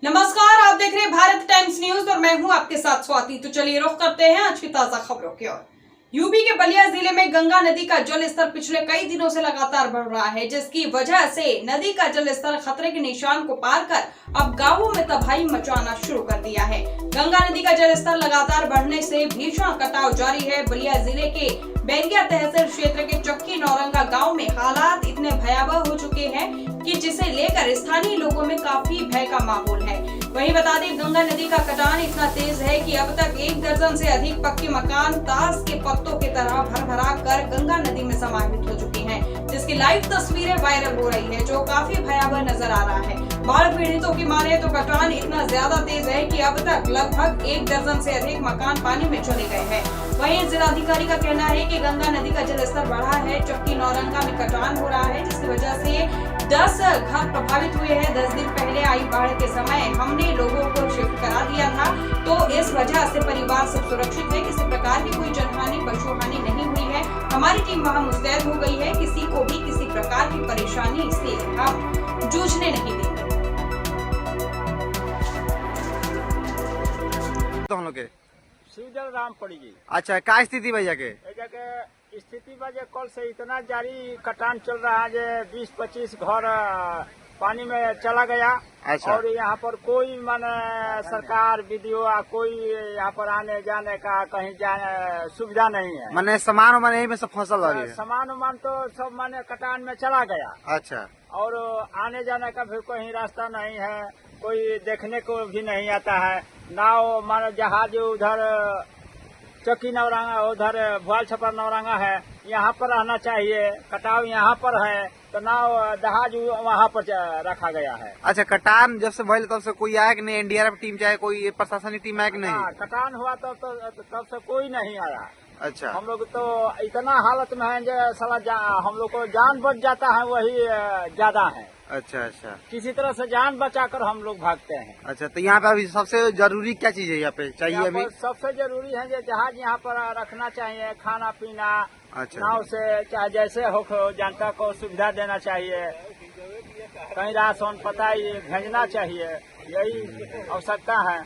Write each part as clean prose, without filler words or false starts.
नमस्कार, आप देख रहे हैं भारत टाइम्स न्यूज और मैं हूं आपके साथ स्वाति। तो चलिए रुख करते हैं आज की ताजा खबरों की ओर। यूपी के बलिया जिले में गंगा नदी का जल स्तर पिछले कई दिनों से लगातार बढ़ रहा है, जिसकी वजह से नदी का जल स्तर खतरे के निशान को पार कर अब गांवों में तबाही मचाना शुरू कर दिया है। गंगा नदी का जल स्तर लगातार बढ़ने से भीषण कटाव जारी है। बलिया जिले के बेंगिया तहसील क्षेत्र के चक्की नौरंगा गांव में हालात इतने भयावह हो चुके हैं कि जिसे लेकर स्थानीय लोगों में काफी भय का माहौल है। वहीं बता दें, गंगा नदी का कटान इतना तेज है कि अब तक 1 दर्जन से अधिक पक्के मकान ताश के पत्तों की तरह भर-भरा कर गंगा नदी में समाहित हो चुके हैं, जिसकी लाइव तस्वीरें वायरल हो रही है, जो काफी भयावह नजर आ रहा है। बाढ़ पीड़ितों की माने तो कटान इतना ज्यादा तेज है कि अब तक लगभग 1 दर्जन से अधिक मकान पानी में चले गए हैं। वहीं जिलाधिकारी का कहना है कि गंगा नदी का जलस्तर बढ़ा है। चक्की नौरंगा में कटान हो रहा है, जिसकी वजह से 10 घर प्रभावित हुए हैं। 10 दिन पहले आई बाढ़ के समय हमने लोगों को शिफ्ट करा दिया था, तो इस वजह से परिवार सब सुरक्षित है। किसी प्रकार की कोई जनहानि, पशु हानि नहीं हुई है। हमारी टीम वहां मुस्तैद हो गई है। किसी को भी किसी प्रकार की परेशानी से हम जूझने नहीं देंगे। शिवजल राम पड़ी जी। अच्छा, क्या स्थिति भैया के? स्थिति बजे कल से इतना जारी कटान चल रहा है जे 20-25 घर पानी में चला गया। अच्छा। और यहाँ पर कोई माने सरकार वीडियो कोई यहाँ पर आने जाने का कहीं जाने सुविधा नहीं है। माने सामान वामान यहीं में सब फसल है? सामान उमान तो सब माने कटान में चला गया। अच्छा। और आने जाने का भी कहीं रास्ता नहीं है, कोई देखने को भी नहीं आता है। नाव मानो जहाज उधर चक्की नौरंगा, उधर भुआल छपर नौरंगा है, यहाँ पर रहना चाहिए। कटाव यहाँ पर है तो नाव जहाज वहाँ पर रखा गया है। अच्छा, कटान जब से भइल तब से कोई आया कि नहीं? एनडीआरएफ टीम चाहे कोई प्रशासनिक टीम आया कि नहीं? कटान हुआ तब से कोई नहीं आया। अच्छा। हम लोग तो इतना हालत में है जो साला हम लोग को जान बच जाता है वही ज्यादा है। अच्छा अच्छा। किसी तरह से जान बचाकर हम लोग भागते हैं। अच्छा, तो यहाँ पे अभी सबसे जरूरी क्या चीज है यहाँ पे चाहिए? अभी सबसे जरूरी है जो जहाज यहाँ पर रखना चाहिए, खाना पीना। अच्छा। नाव से चाहे जैसे हो जनता को सुविधा देना चाहिए, कहीं राशन पता भेजना चाहिए, यही आवश्यकता है।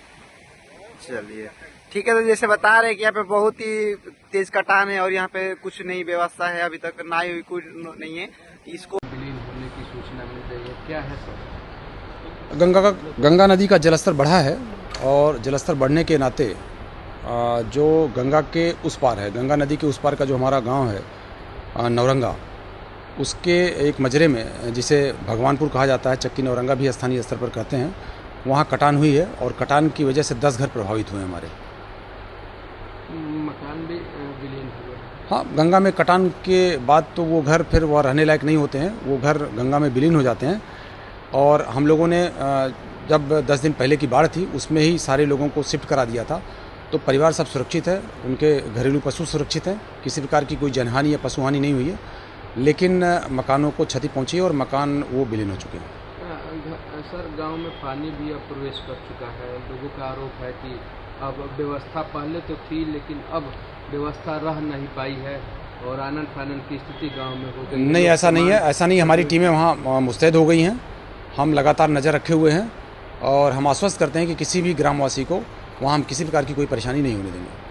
चलिए ठीक है। तो जैसे बता रहे कि यहाँ पे बहुत ही तेज कटान है और यहाँ पे कुछ नहीं व्यवस्था है, अभी तक ना ही कुछ नहीं है। इसको विलीन होने की सूचना मिल रही है, क्या है सर? गंगा नदी का जलस्तर बढ़ा है और जलस्तर बढ़ने के नाते जो गंगा के उस पार है, गंगा नदी के उस पार का जो हमारा गांव है नौरंगा, उसके एक मजरे में जिसे भगवानपुर कहा जाता है, चक्की नौरंगा भी स्थानीय स्तर पर कहते हैं, वहाँ कटान हुई है और कटान की वजह से 10 घर प्रभावित हुए हमारे। मकान भी विलीन हुए? हाँ, गंगा में कटान के बाद तो वो घर फिर वह रहने लायक नहीं होते हैं, वो घर गंगा में विलीन हो जाते हैं। और हम लोगों ने जब 10 दिन पहले की बाढ़ थी उसमें ही सारे लोगों को शिफ्ट करा दिया था, तो परिवार सब सुरक्षित है, उनके घरेलू पशु सुरक्षित हैं, किसी प्रकार की कोई जनहानि या पशु हानि नहीं हुई है। लेकिन मकानों को क्षति पहुँची है और मकान वो विलीन हो चुके हैं। सर, गांव में पानी भी अब प्रवेश कर चुका है। लोगों का आरोप है कि अब व्यवस्था पहले तो थी लेकिन अब व्यवस्था रह नहीं पाई है और आनन फानन की स्थिति गांव में हो गई। नहीं, ऐसा नहीं है, ऐसा नहीं। हमारी टीमें वहाँ मुस्तैद हो गई हैं, हम लगातार नज़र रखे हुए हैं और हम आश्वस्त करते हैं कि किसी भी ग्रामवासी को वहाँ हम किसी प्रकार की कोई परेशानी नहीं होने देंगे।